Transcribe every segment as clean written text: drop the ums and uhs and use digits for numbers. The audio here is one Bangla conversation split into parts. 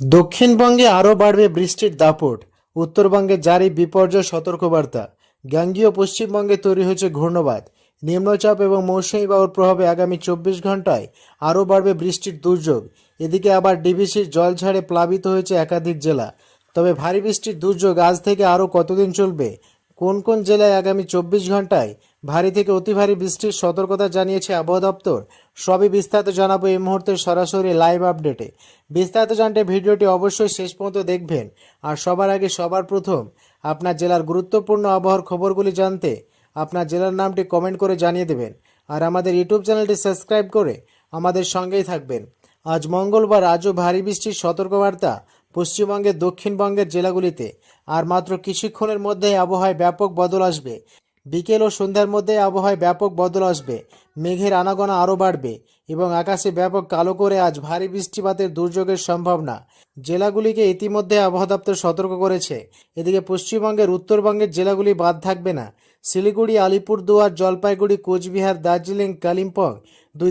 দক্ষিণবঙ্গে আরও বাড়বে বৃষ্টির দাপট। উত্তরবঙ্গে জারি বিপর্যয় সতর্কবার্তা। গাঙ্গেয় পশ্চিমবঙ্গে তৈরি হয়েছে ঘূর্ণবাত। নিম্নচাপ এবং মৌসুমী বায়ুর প্রভাবে আগামী 24 ঘন্টায় আরও বাড়বে বৃষ্টির দুর্যোগ। এদিকে আবার ডিভিসির জলঝড়ে প্লাবিত হয়েছে একাধিক জেলা। তবে ভারী বৃষ্টির দুর্যোগ আজ থেকে আরও কতদিন চলবে, কোন কোন জেলায় আগামী 24 ঘন্টায় ভারী থেকে অতি ভারী বৃষ্টির সতর্কতা জানিয়েছে আবহাওয়া দপ্তর, সবই বিস্তারিত জানাবো এই মুহূর্তে সরাসরি লাইভ আপডেটে। বিস্তারিত জানতে ভিডিওটি অবশ্যই শেষ পর্যন্ত দেখবেন। আর সবার আগে সবার প্রথম আপনার জেলার গুরুত্বপূর্ণ আবহাওয়ার খবরগুলি জানতে আপনার জেলার নামটি কমেন্ট করে জানিয়ে দেবেন। আর আমাদের ইউটিউব চ্যানেলটি সাবস্ক্রাইব করে আমাদের সঙ্গেই থাকবেন। আজ মঙ্গলবার, আজও ভারী বৃষ্টির সতর্কবার্তা পশ্চিমবঙ্গের দক্ষিণবঙ্গের জেলাগুলিতে। আর মাত্র কিছুক্ষণের মধ্যেই আবহাওয়ায় ব্যাপক বদল আসবে। বিকেল ও সন্ধ্যার মধ্যে আবহাওয়ায় ব্যাপক বদল আসবে। মেঘের আনাগোনা আরও বাড়বে এবং আকাশে ব্যাপক কালো করে আজ ভারী বৃষ্টিপাতের দুর্যোগের সম্ভাবনা। জেলাগুলিকে ইতিমধ্যে আবহাওয়া দপ্তর সতর্ক করেছে। এদিকে পশ্চিমবঙ্গের উত্তরবঙ্গের জেলাগুলি বাদ থাকবে না। শিলিগুড়ি, আলিপুরদুয়ার, জলপাইগুড়ি, কোচবিহার, দার্জিলিং, কালিম্পং,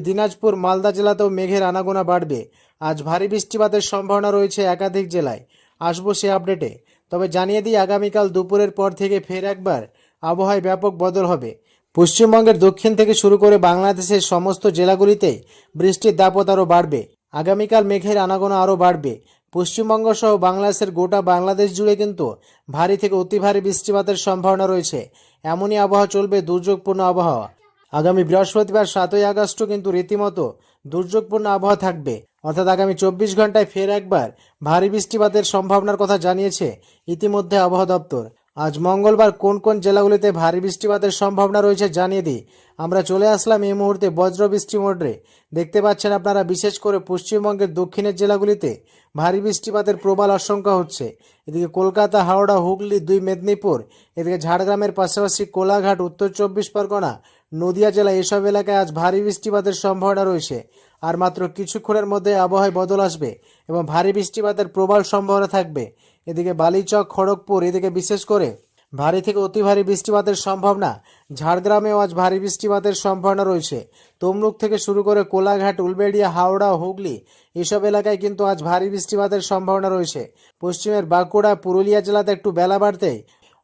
দিনাজপুর, মালদা জেলাতেও মেঘের আনাগোনা বাড়বে। আজ ভারী বৃষ্টিপাতের সম্ভাবনা রয়েছে একাধিক জেলায়। আসবো সে আপডেটে। তবে জানিয়ে দিই, আগামীকাল দুপুরের পর থেকে ফের একবার আবহাওয়ায় ব্যাপক বদল হবে। পশ্চিমবঙ্গের দক্ষিণ থেকে শুরু করে বাংলাদেশের সমস্ত জেলাগুলিতে বৃষ্টির দাপট আরও বাড়বে। আগামীকাল মেঘের আনাগোনা আরও বাড়বে। পশ্চিমবঙ্গ সহ বাংলাদেশের গোটা বাংলাদেশ জুড়ে কিন্তু ভারী থেকে অতি ভারী বৃষ্টিপাতের সম্ভাবনা রয়েছে। এমনই আবহাওয়া চলবে, দুর্যোগপূর্ণ আবহাওয়া। আগামী বৃহস্পতিবার 7ই আগস্টও কিন্তু রীতিমতো দুর্যোগপূর্ণ আবহাওয়া থাকবে। অর্থাৎ আগামী 24 ঘন্টায় ফের একবার ভারী বৃষ্টিপাতের সম্ভাবনার কথা জানিয়েছে ইতিমধ্যে আবহাওয়া দপ্তর। আজ মঙ্গলবার কোন কোন জেলাগুলিতে ভারী বৃষ্টিপাতের সম্ভাবনা রয়েছে জানিয়ে দিই। আমরা চলে আসলাম এই মুহূর্তে বজ্র বৃষ্টি মোডে। দেখতে পাচ্ছেন আপনারা, বিশেষ করে পশ্চিমবঙ্গের দক্ষিণের জেলাগুলিতে ভারী বৃষ্টিপাতের প্রবল আশঙ্কা হচ্ছে। এদিকে কলকাতা, হাওড়া, হুগলি, 2 মেদিনীপুর, এদিকে ঝাড়গ্রামের পাশাপাশি কোলাঘাট, উত্তর 24 পরগনা, নদিয়া জেলা, এসব এলাকায় আজ ভারী বৃষ্টিপাতের সম্ভাবনা রয়েছে। আর মাত্র কিছুক্ষণের মধ্যে আবহাওয়ায় বদল আসবে এবং ভারী বৃষ্টিপাতের প্রবল সম্ভাবনা থাকবে। এদিকে বালিচক, খড়গপুর, এদিকে বিশেষ করে ভারী থেকে অতি ভারী বৃষ্টিপাতের সম্ভাবনা। ঝাড়গ্রামেও আজ ভারী বৃষ্টিপাতের সম্ভাবনা রয়েছে। তমলুক থেকে শুরু করে কোলাঘাট, উলবেড়িয়া, হাওড়া, হুগলি, এসব এলাকায় কিন্তু আজ ভারী বৃষ্টিপাতের সম্ভাবনা রয়েছে। পশ্চিমের বাঁকুড়া, পুরুলিয়া জেলাতে একটু বেলা বাড়তেই,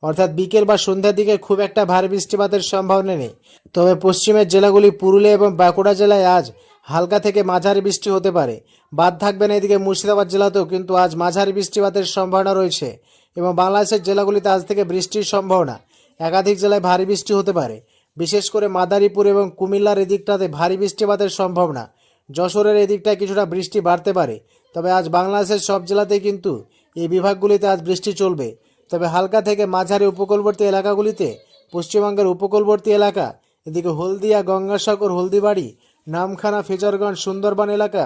অর্থাৎ বিকেল বা সন্ধ্যার দিকে খুব একটা ভারী বৃষ্টিপাতের সম্ভাবনা নেই। তবে পশ্চিমের জেলাগুলি পুরুলিয়া এবং বাঁকুড়া জেলায় আজ হালকা থেকে মাঝারি বৃষ্টি হতে পারে। বাদ থাকবে না এদিকে মুর্শিদাবাদ জেলাতেও কিন্তু আজ মাঝারি বৃষ্টিপাতের সম্ভাবনা রয়েছে। এবং বাংলাদেশের জেলাগুলিতে আজ থেকে বৃষ্টির সম্ভাবনা। একাধিক জেলায় ভারী বৃষ্টি হতে পারে, বিশেষ করে মাদারীপুর এবং কুমিল্লার এদিকটাতে ভারী বৃষ্টিপাতের সম্ভাবনা। যশোরের এদিকটায় কিছুটা বৃষ্টি বাড়তে পারে। তবে আজ বাংলাদেশের সব জেলাতেই কিন্তু এই বিভাগগুলিতে আজ বৃষ্টি চলবে। তবে হালকা থেকে মাঝারি উপকূলবর্তী এলাকাগুলিতে, পশ্চিমবঙ্গের উপকূলবর্তী এলাকা, এদিকে হলদিয়া, গঙ্গাসাগর, হলদিবাড়ি, নামখানা, ফেজারগঞ্জ, সুন্দরবন এলাকা,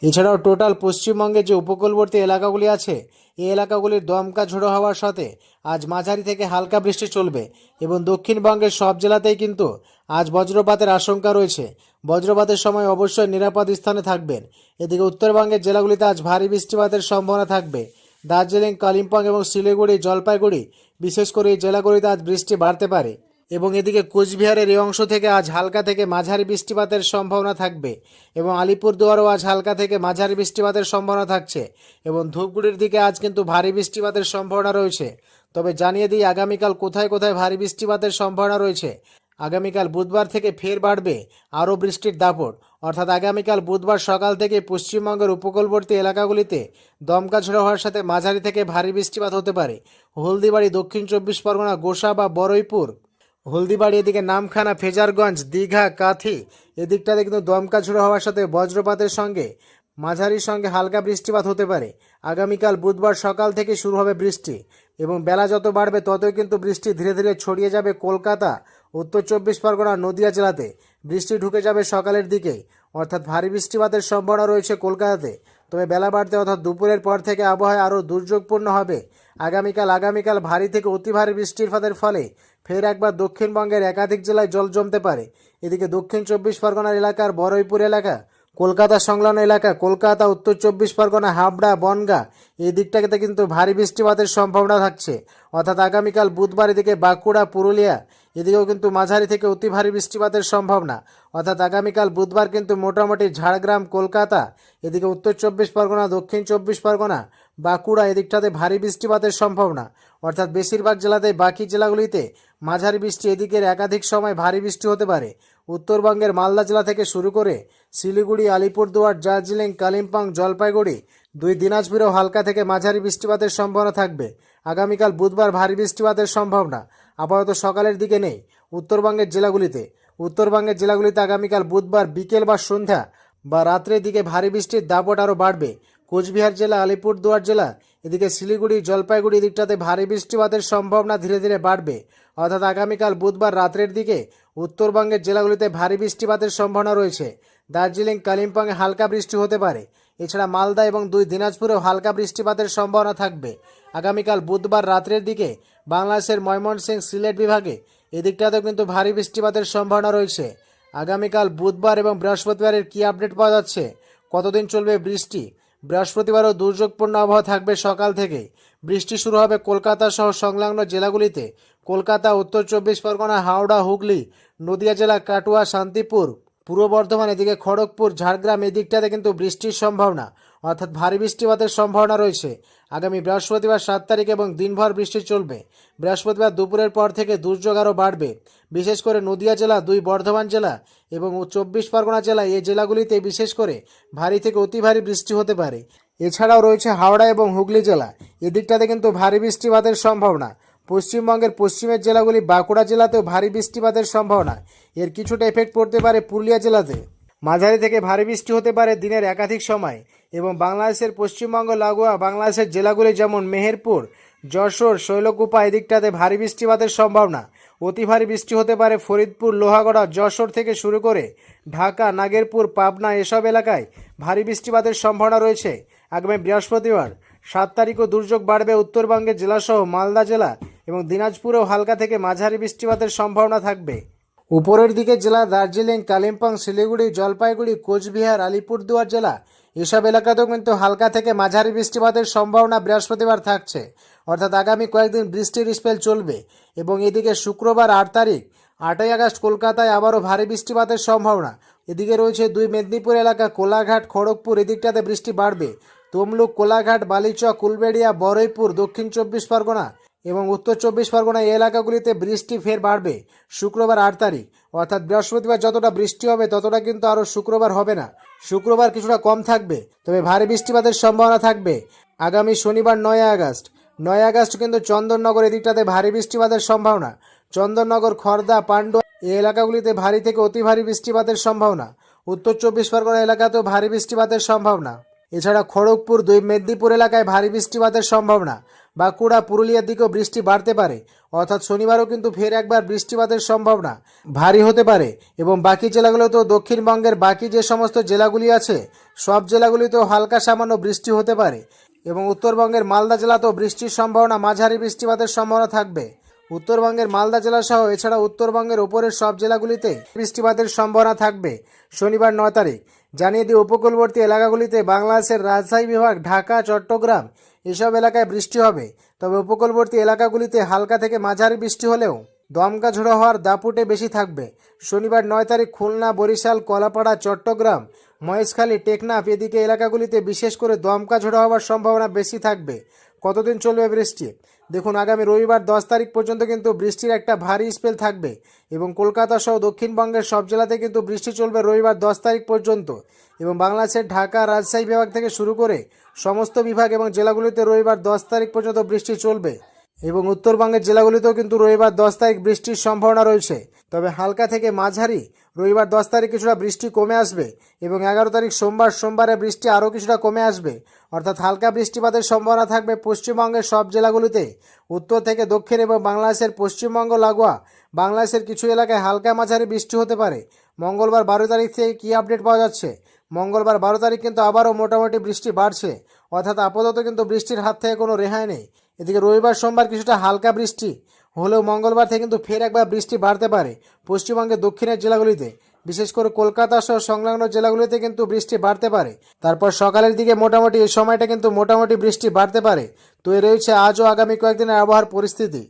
এছাড়াও টোটাল পশ্চিমবঙ্গের যে উপকূলবর্তী এলাকাগুলি আছে, এই এলাকাগুলির দমকা ঝোড়ো হওয়ার সাথে আজ মাঝারি থেকে হালকা বৃষ্টি চলবে। এবং দক্ষিণবঙ্গের সব জেলাতেই কিন্তু আজ বজ্রপাতের আশঙ্কা রয়েছে। বজ্রপাতের সময় অবশ্যই নিরাপদ স্থানে থাকবেন। এদিকে উত্তরবঙ্গের জেলাগুলিতে আজ ভারী বৃষ্টিপাতের সম্ভাবনা থাকবে। দার্জিলিং, কালিম্পং এবং শিলিগুড়ি, জলপাইগুড়ি, বিশেষ করে এই জেলাগুলিতে আজ বৃষ্টি বাড়তে পারে। এবং এদিকে কোচবিহারের এই অংশ থেকে আজ হালকা থেকে মাঝারি বৃষ্টিপাতের সম্ভাবনা থাকবে। এবং আলিপুরদুয়ারও আজ হালকা থেকে মাঝারি বৃষ্টিপাতের সম্ভাবনা থাকছে। এবং ধূপগুড়ির দিকে আজ কিন্তু ভারী বৃষ্টিপাতের সম্ভাবনা রয়েছে। তবে জানিয়ে দিই, আগামীকাল কোথায় কোথায় ভারী বৃষ্টিপাতের সম্ভাবনা রয়েছে। আগামীকাল বুধবার থেকে ফের বাড়বে আরও বৃষ্টির দাপট। অর্থাৎ আগামীকাল বুধবার সকাল থেকে পশ্চিমবঙ্গের উপকূলবর্তী এলাকাগুলিতে দমকা ঝোড়ো হওয়ার সাথে মাঝারি থেকে ভারী বৃষ্টিপাত হতে পারে। হলদিবাড়ি, দক্ষিণ 24 পরগনা, গোসা বা বরৈপুর, হলদিবাড়ি, এদিকে নামখানা, ফেজারগঞ্জ, দীঘা, কাথি, এদিকটাতে কিন্তু দমকা ঝোড়ো হওয়ার সাথে বজ্রপাতের সঙ্গে মাঝারির সঙ্গে হালকা বৃষ্টিপাত হতে পারে। আগামীকাল বুধবার সকাল থেকে শুরু হবে বৃষ্টি এবং বেলা যত বাড়বে ততই কিন্তু বৃষ্টি ধীরে ধীরে ছড়িয়ে যাবে কলকাতা, উত্তর 24 পরগনা, নদিয়া জেলাতে। বৃষ্টি ঢুকে যাবে সকালের দিকেই, অর্থাৎ ভারী বৃষ্টিপাতের সম্ভাবনা রয়েছে কলকাতাতে। তবে বেলা বাড়তে অর্থাৎ দুপুরের পর থেকে আবহাওয়া আরও দুর্যোগপূর্ণ হবে। আগামীকাল ভারী থেকে অতি ভারী বৃষ্টিপাতের ফলে ফের একবার দক্ষিণবঙ্গের একাধিক জেলায় জল জমতে পারে। এদিকে দক্ষিণ 24 পরগনার এলাকার বরৈপুর এলাকা, কলকাতা সংলগ্ন এলাকা কলকাতা, উত্তর 24 পরগনা, হাবড়া, বনগাঁ এই দিকটাতে কিন্তু ভারী বৃষ্টিপাতের সম্ভাবনা থাকছে। অর্থাৎ আগামীকাল বুধবার এদিকে বাঁকুড়া, পুরুলিয়া এদিকেও কিন্তু মাঝারি থেকে অতি ভারী বৃষ্টিপাতের সম্ভাবনা। অর্থাৎ আগামীকাল বুধবার কিন্তু মোটামুটি ঝাড়গ্রাম, কলকাতা এদিকে উত্তর 24 পরগনা, দক্ষিণ 24 পরগনা, বাঁকুড়া এদিকটাতে ভারী বৃষ্টিপাতের সম্ভাবনা। অর্থাৎ বেশিরভাগ জেলাতেই, বাকি জেলাগুলিতে মাঝারি বৃষ্টি, এদিকের একাধিক সময় ভারী বৃষ্টি হতে পারে। উত্তরবঙ্গের মালদা জেলা থেকে শুরু করে শিলিগুড়ি, আলিপুরদুয়ার, দার্জিলিং, কালিম্পং, জলপাইগুড়ি, দুই দিনাজপুরেও হালকা থেকে মাঝারি বৃষ্টিপাতের সম্ভাবনা থাকবে। আগামীকাল বুধবার ভারী বৃষ্টিপাতের সম্ভাবনা আপাতত সকালের দিকে নেই উত্তরবঙ্গের জেলাগুলিতে আগামীকাল বুধবার বিকেল বা সন্ধ্যা বা রাত্রের দিকে ভারী বৃষ্টির দাপট আরও বাড়বে। কোচবিহার জেলা, আলিপুরদুয়ার জেলা এদিকে শিলিগুড়ি, জলপাইগুড়ি এদিকটাতে ভারী বৃষ্টিপাতের সম্ভাবনা ধীরে ধীরে বাড়বে। অর্থাৎ আগামীকাল বুধবার রাত্রের দিকে উত্তরবঙ্গের জেলাগুলিতে ভারী বৃষ্টিপাতের সম্ভাবনা রয়েছে। দার্জিলিং, কালিম্পংয়ে হালকা বৃষ্টি হতে পারে। এছাড়া মালদা এবং দুই দিনাজপুরেও হালকা বৃষ্টিপাতের সম্ভাবনা থাকবে। আগামীকাল বুধবার রাত্রের দিকে বাংলাদেশের ময়মনসিংহ, সিলেট বিভাগে এদিকটাতেও কিন্তু ভারী বৃষ্টিপাতের সম্ভাবনা রয়েছে। আগামীকাল বুধবার এবং বৃহস্পতিবারের কী আপডেট পাওয়া যাচ্ছে, কতদিন চলবে বৃষ্টি? বৃহস্পতিবারও দুর্যোগপূর্ণ আবহাওয়া থাকবে। সকাল থেকে বৃষ্টি শুরু হবে কলকাতা সহ সংলগ্ন জেলাগুলিতে। কলকাতা, উত্তর 24 পরগনা, হাওড়া, হুগলি, নদিয়া জেলা, কাটুয়া, শান্তিপুর, পূর্ব বর্ধমান এদিকে খড়গপুর, ঝাড়গ্রাম এদিকটাতে কিন্তু বৃষ্টির সম্ভাবনা, অর্থাৎ ভারী বৃষ্টিপাতের সম্ভাবনা রয়েছে। আগামী বৃহস্পতিবার 7 তারিখ এবং দিনভর বৃষ্টি চলবে। বৃহস্পতিবার দুপুরের পর থেকে দুর্যোগ আরও বাড়বে। বিশেষ করে নদিয়া জেলা, দুই বর্ধমান জেলা এবং 24 পরগনা জেলা এই জেলাগুলিতে বিশেষ করে ভারী থেকে অতি ভারী বৃষ্টি হতে পারে। এছাড়াও রয়েছে হাওড়া এবং হুগলি জেলা, এদিকটাতে কিন্তু ভারী বৃষ্টিপাতের সম্ভাবনা। পশ্চিমবঙ্গের পশ্চিমের জেলাগুলি, বাঁকুড়া জেলাতেও ভারী বৃষ্টিপাতের সম্ভাবনা। এর কিছুটা এফেক্ট পড়তে পারে পুরুলিয়া জেলাতে। মাঝারি থেকে ভারী বৃষ্টি হতে পারে দিনের একাধিক সময়। এবং বাংলাদেশের পশ্চিমবঙ্গ লাগোয়া বাংলাদেশের জেলাগুলি যেমন মেহেরপুর, যশোর, শৈলকুপা এদিকটাতে ভারী বৃষ্টিপাতের সম্ভাবনা। অতি ভারী বৃষ্টি হতে পারে ফরিদপুর, লোহাগড়া, যশোর থেকে শুরু করে ঢাকা, নাগেরপুর, পাবনা এসব এলাকায় ভারী বৃষ্টিপাতের সম্ভাবনা রয়েছে। আগামী বৃহস্পতিবার 7 তারিখও দুর্যোগ বাড়বে উত্তরবঙ্গের জেলাসহ মালদা জেলা এবং দিনাজপুরেও হালকা থেকে মাঝারি বৃষ্টিপাতের সম্ভাবনা থাকবে। উপরের দিকে জেলা দার্জিলিং, কালিম্পং, শিলিগুড়ি, জলপাইগুড়ি, কোচবিহার, আলিপুরদুয়ার জেলা এসব এলাকাতেও কিন্তু হালকা থেকে মাঝারি বৃষ্টিপাতের সম্ভাবনা বৃহস্পতিবার থাকছে। অর্থাৎ আগামী কয়েকদিন বৃষ্টির স্পেল চলবে। এবং এদিকে শুক্রবার 8 তারিখ 8ই আগস্ট কলকাতায় আবারও ভারী বৃষ্টিপাতের সম্ভাবনা। এদিকে রয়েছে দুই মেদিনীপুর এলাকা, কোলাঘাট, খড়গপুর এদিকটাতে বৃষ্টি বাড়বে। তমলুক, কোলাঘাট, বালিচক, উলবেড়িয়া, বরৈপুর, দক্ষিণ 24 পরগনা এবং উত্তর 24 পরগনা এই এলাকাগুলিতে বৃষ্টি ফের বাড়বে শুক্রবার 8 তারিখ। অর্থাৎ বৃহস্পতিবার যতটা বৃষ্টি হবে ততটা কিন্তু আরও শুক্রবার হবে না। শুক্রবার কিছুটা কম থাকবে, তবে ভারী বৃষ্টিপাতের সম্ভাবনা থাকবে। আগামী শনিবার 9 আগস্ট কিন্তু চন্দননগর এদিকটাতে ভারী বৃষ্টিপাতের সম্ভাবনা। চন্দননগর, খড়দা, পান্ডুয়া এই এলাকাগুলিতে ভারী থেকে অতি ভারী বৃষ্টিপাতের সম্ভাবনা। উত্তর 24 পরগনা এলাকাতেও ভারী বৃষ্টিপাতের সম্ভাবনা। এছাড়া খড়গপুর, দুই মেদিনীপুর এলাকায় ভারী বৃষ্টিপাতের সম্ভাবনা। বাঁকুড়া, পুরুলিয়ার দিকেও বৃষ্টি বাড়তে পারে। অর্থাৎ শনিবারও কিন্তু ফের একবার বৃষ্টিপাতের সম্ভাবনা ভারী হতে পারে। এবং বাকি জেলাগুলোতেও, দক্ষিণবঙ্গের বাকি যে সমস্ত জেলাগুলি আছে সব জেলাগুলিতেও হালকা সামান্য বৃষ্টি হতে পারে। এবং উত্তরবঙ্গের মালদা জেলাতেও বৃষ্টির সম্ভাবনা, মাঝারি বৃষ্টিপাতের সম্ভাবনা থাকবে। উত্তরবঙ্গের মালদা জেলা সহ এছাড়া উত্তরবঙ্গের ওপরের সব জেলাগুলিতে বৃষ্টিপাতের সম্ভাবনা থাকবে শনিবার 9 তারিখ। জানিয়ে দিয়ে উপকূলবর্তী এলাকাগুলিতে বাংলাদেশের রাজশাহী বিভাগ, ঢাকা, চট্টগ্রাম এসব এলাকায় বৃষ্টি হবে। তবে উপকূলবর্তী এলাকাগুলিতে হালকা থেকে মাঝারি বৃষ্টি হলেও দমকা ঝোড়ো হওয়ার দাপুটে বেশি থাকবে। শনিবার 9 তারিখ খুলনা, বরিশাল, কলাপাড়া, চট্টগ্রাম, মহেশখালী, টেকনাফ এদিকে এলাকাগুলিতে বিশেষ করে দমকা ঝোড়ো হওয়ার সম্ভাবনা বেশি থাকবে। কতদিন চলবে বৃষ্টি? দেখুন, আগামী রবিবার 10 তারিখ পর্যন্ত কিন্তু বৃষ্টির একটা ভারী স্পেল থাকবে। এবং কলকাতা সহ দক্ষিণবঙ্গের সব জেলাতে কিন্তু বৃষ্টি চলবে রবিবার 10 তারিখ পর্যন্ত। এবং বাংলাদেশের ঢাকা, রাজশাহী বিভাগ থেকে শুরু করে সমস্ত বিভাগ এবং জেলাগুলিতে রবিবার 10 তারিখ পর্যন্ত বৃষ্টি চলবে। এবং উত্তরবঙ্গের জেলাগুলিতেও কিন্তু রবিবার 10 তারিখ বৃষ্টির সম্ভাবনা রয়েছে। তবে হালকা থেকে মাঝারি রবিবার 10 তারিখ কিছুটা বৃষ্টি কমে আসবে। এবং 11 তারিখ সোমবারে বৃষ্টি আরও কিছুটা কমে আসবে। অর্থাৎ হালকা বৃষ্টিপাতের সম্ভাবনা থাকবে পশ্চিমবঙ্গের সব জেলাগুলিতে। উত্তর থেকে দক্ষিণ এবং বাংলাদেশের পশ্চিমবঙ্গ লাগোয়া বাংলাদেশের কিছু এলাকায় হালকা মাঝারি বৃষ্টি হতে পারে। মঙ্গলবার 12 তারিখ থেকে কী আপডেট পাওয়া যাচ্ছে? মঙ্গলবার 12 তারিখ কিন্তু আবারও মোটামুটি বৃষ্টি বাড়ছে। অর্থাৎ আপাতত কিন্তু বৃষ্টির হাত থেকে কোনো রেহাই নেই। এদিকে রবিবার, সোমবার কিছুটা হালকা বৃষ্টি হলেও মঙ্গলবার থেকে কিন্তু ফের একবার বৃষ্টি বাড়তে পারে পশ্চিমবঙ্গের দক্ষিণের জেলাগুলিতে। বিশেষ করে কলকাতা সহ সংলগ্ন জেলাগুলিতে কিন্তু বৃষ্টি বাড়তে পারে। তারপর সকালের দিকে মোটামুটি এই সময়টা কিন্তু মোটামুটি বৃষ্টি বাড়তে পারে। তো এই রয়েছে আজ ও আগামী কয়েকদিনের আবহাওয়ার পরিস্থিতি।